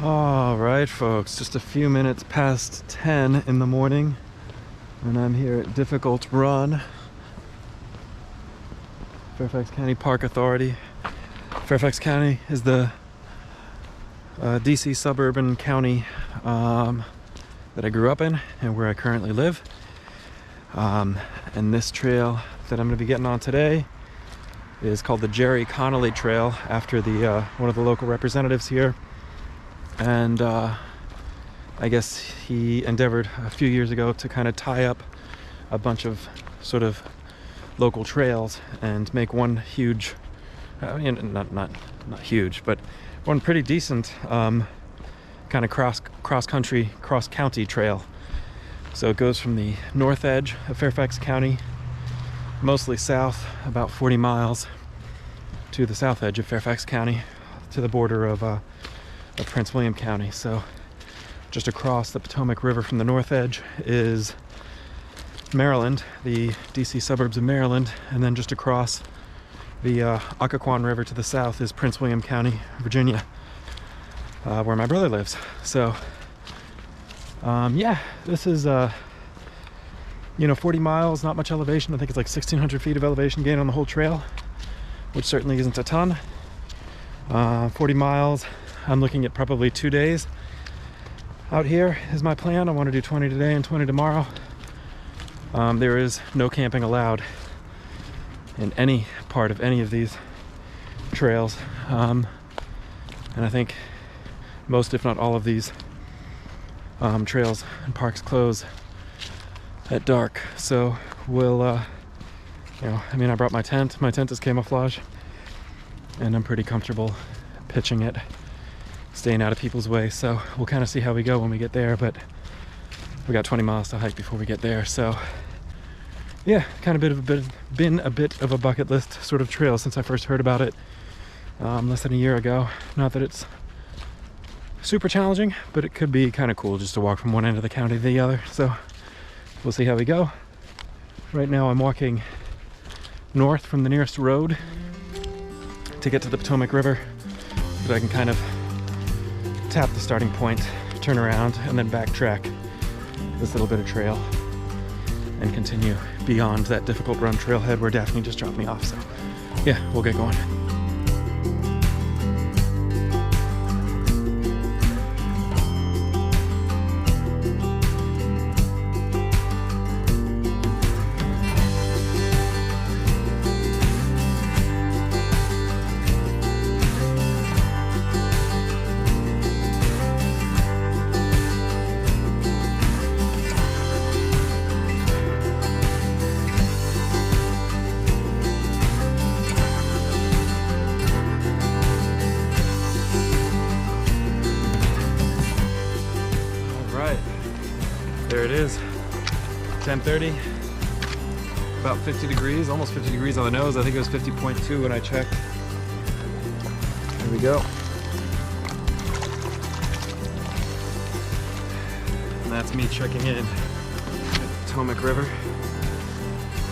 All right, folks, just a few minutes past 10 in the morning, and I'm here at Difficultrun, Fairfax County Park Authority. Fairfax County is the DC suburban county that I grew up in and where I currently live. And this trail that I'm going to be getting on today is called the Gerry Connolly Trail, after the one of the local representatives here. And I guess he endeavored a few years ago to kind of tie up a bunch of sort of local trails and make one huge, not huge, but one pretty decent kind of cross-county trail. So it goes from the north edge of Fairfax County, mostly south, about 40 miles, to the south edge of Fairfax County, to the border of Prince William County. So just across the Potomac River from the north edge is Maryland, the DC suburbs of Maryland, and then just across the Occoquan River to the south is Prince William County, Virginia, where my brother lives. So yeah, this is 40 miles, not much elevation. I think it's like 1,600 feet of elevation gain on the whole trail, which certainly isn't a ton. 40 miles, I'm looking at probably 2 days out here is my plan. I want to do 20 today and 20 tomorrow. There is no camping allowed in any part of any of these trails. And I think most, if not all of these trails and parks close at dark. So we'll, I brought my tent. My tent is camouflage, and I'm pretty comfortable pitching it, staying out of people's way. So we'll kind of see how we go when we get there, but we got 20 miles to hike before we get there. So yeah, kind of been a bit of a bucket list sort of trail since I first heard about it less than a year ago. Not that it's super challenging, but it could be kind of cool just to walk from one end of the county to the other. So we'll see how we go. Right now I'm walking north from the nearest road to get to the Potomac River, so that I can kind of tap the starting point, turn around, and then backtrack this little bit of trail and continue beyond that Difficultrun trailhead where Daphne just dropped me off. So yeah, we'll get going. There it is, 10:30, about 50 degrees, almost 50 degrees on the nose. I think it was 50.2 when I checked. There we go. And that's me checking in at the Potomac River.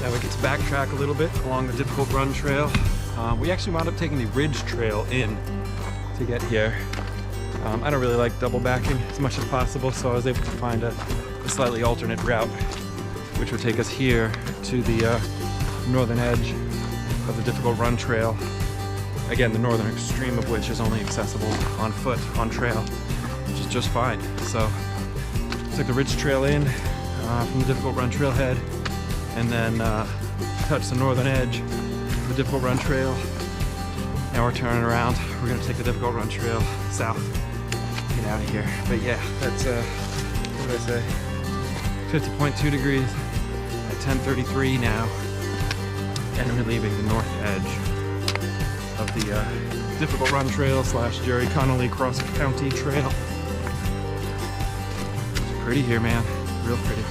Now we get to backtrack a little bit along the Difficultrun trail. We actually wound up taking the Ridge Trail in to get here. I don't really like double backing as much as possible, so I was able to find a slightly alternate route, which would take us here to the northern edge of the Difficultrun trail. Again, the northern extreme of which is only accessible on foot, on trail, which is just fine. So took the Ridge Trail in from the Difficultrun trailhead, and then touched the northern edge of the Difficultrun trail. Now we're turning around. We're gonna take the Difficultrun trail south, get out of here. But yeah, that's what did I say? 50.2 degrees at 10:33 now, and we're leaving the north edge of the Difficultrun trail / Gerry Connolly cross-county trail. It's pretty here, man, real pretty.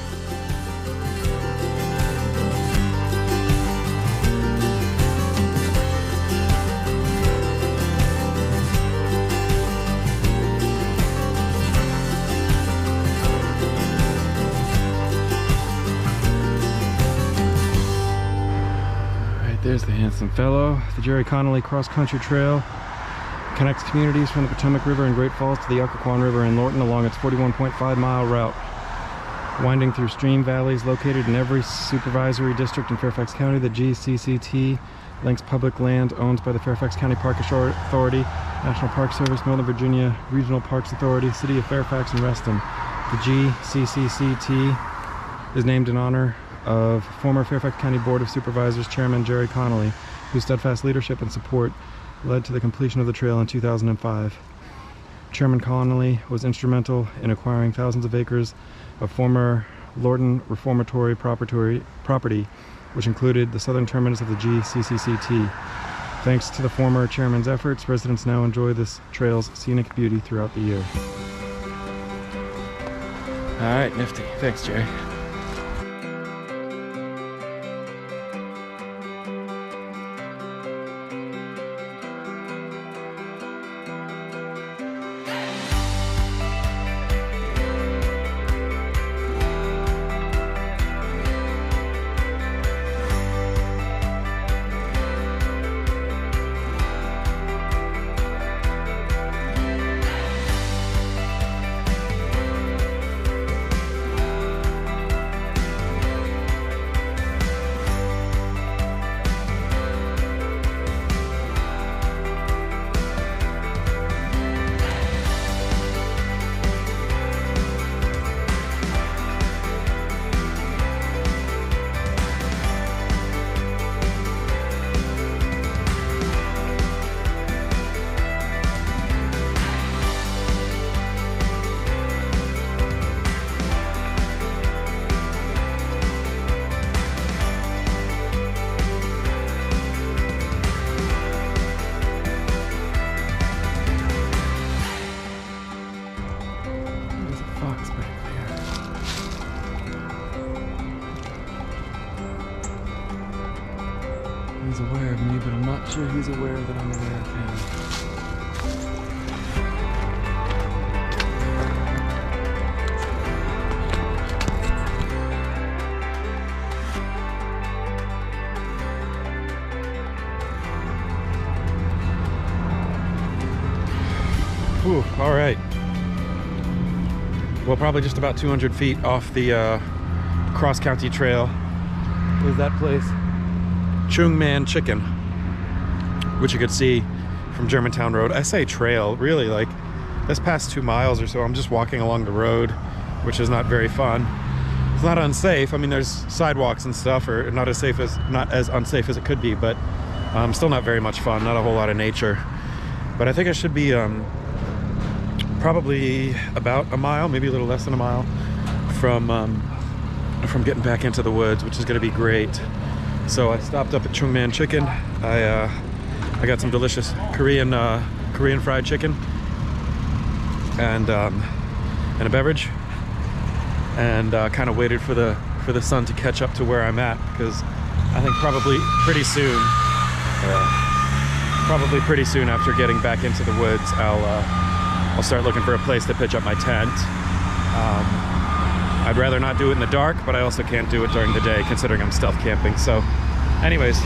There's the handsome fellow, the Gerry Connolly cross-country trail. connects communities from the Potomac River and Great Falls to the Occoquan River and Lorton along its 41.5-mile route, winding through stream valleys located in every supervisory district in Fairfax County. The GCCCT links public land owned by the Fairfax County Park Authority, National Park Service, Northern Virginia Regional Parks Authority, City of Fairfax, and Reston. The GCCCT is named in honor of former Fairfax County Board of Supervisors Chairman Gerry Connolly, whose steadfast leadership and support led to the completion of the trail in 2005. Chairman Connolly was instrumental in acquiring thousands of acres of former Lorton Reformatory property, which included the southern terminus of the GCCCT. Thanks to the former chairman's efforts, residents now enjoy this trail's scenic beauty throughout the year. All right, nifty. Thanks, Jerry. He's aware of me, but I'm not sure he's aware that I'm aware of him. Whew, all right. Well, probably just about 200 feet off the cross-county-trail is that place, Chung Man Chicken, which you could see from Germantown Road. I say trail, really, like this past 2 miles or so, I'm just walking along the road, which is not very fun. It's not unsafe. I mean, there's sidewalks and stuff, or not as unsafe as it could be, but still not very much fun. Not a whole lot of nature. But I think I should be probably about a mile, maybe a little less than a mile from getting back into the woods, which is going to be great. So I stopped up at Chung Man Chicken. I got some delicious Korean fried chicken and a beverage, and kind of waited for the sun to catch up to where I'm at, because I think probably pretty soon after getting back into the woods, I'll start looking for a place to pitch up my tent. I'd rather not do it in the dark, but I also can't do it during the day, considering I'm stealth camping. So anyways,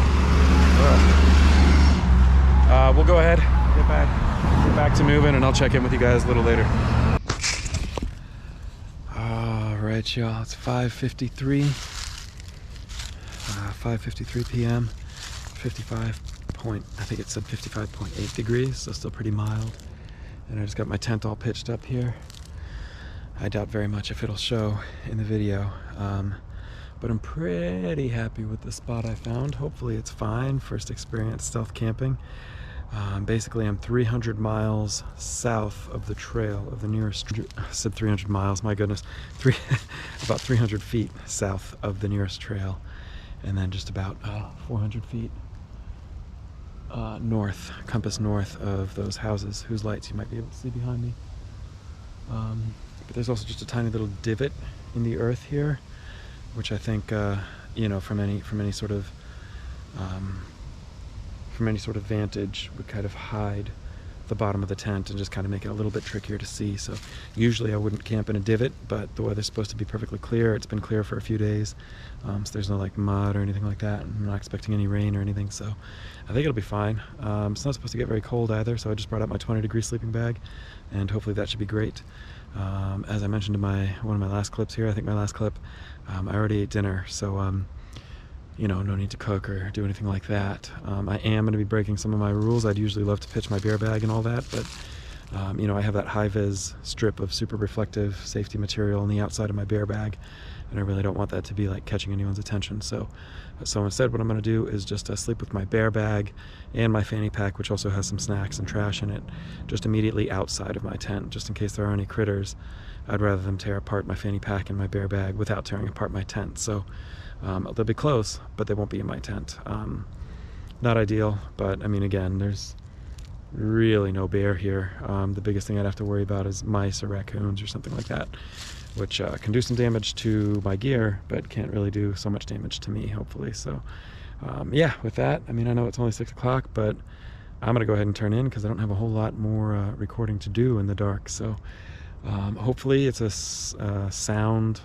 we'll go ahead, get back to moving, and I'll check in with you guys a little later. All right, y'all, it's 5:53 p.m. 55.8 degrees, so still pretty mild. And I just got my tent all pitched up here. I doubt very much if it'll show in the video, but I'm pretty happy with the spot I found. Hopefully it's fine. First experience stealth camping. Basically, I'm 300 miles south of the trail of the nearest, I said 300 miles, my goodness, about 300 feet south of the nearest trail, and then just about 400 feet north, compass north of those houses whose lights you might be able to see behind me. But there's also just a tiny little divot in the earth here, which I think, you know, from any sort of vantage would kind of hide the bottom of the tent and just kind of make it a little bit trickier to see. So usually I wouldn't camp in a divot, but the weather's supposed to be perfectly clear. It's been clear for a few days, so there's no like mud or anything like that. I'm not expecting any rain or anything, so I think it'll be fine. It's not supposed to get very cold either, so I just brought out my 20-degree sleeping bag, and hopefully that should be great. As I mentioned in one of my last clips here, I think my last clip, I already ate dinner, so you know, no need to cook or do anything like that. I am going to be breaking some of my rules. I'd usually love to pitch my beer bag and all that, but you know, I have that high-vis strip of super reflective safety material on the outside of my beer bag, and I really don't want that to be like catching anyone's attention. So instead what I'm going to do is just sleep with my bear bag and my fanny pack, which also has some snacks and trash in it, just immediately outside of my tent, just in case there are any critters. I'd rather them tear apart my fanny pack and my bear bag without tearing apart my tent. So they'll be close, but they won't be in my tent. Not ideal, but I mean, again, there's really no bear here. The biggest thing I'd have to worry about is mice or raccoons or something like that, which can do some damage to my gear, but can't really do so much damage to me, hopefully. So yeah, with that, I mean, I know it's only 6 o'clock, but I'm gonna go ahead and turn in because I don't have a whole lot more recording to do in the dark. So hopefully it's a sound,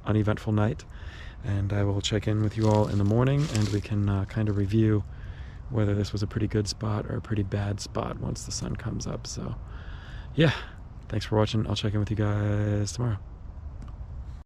uneventful night, and I will check in with you all in the morning, and we can kind of review whether this was a pretty good spot or a pretty bad spot once the sun comes up. So yeah, thanks for watching. I'll check in with you guys tomorrow.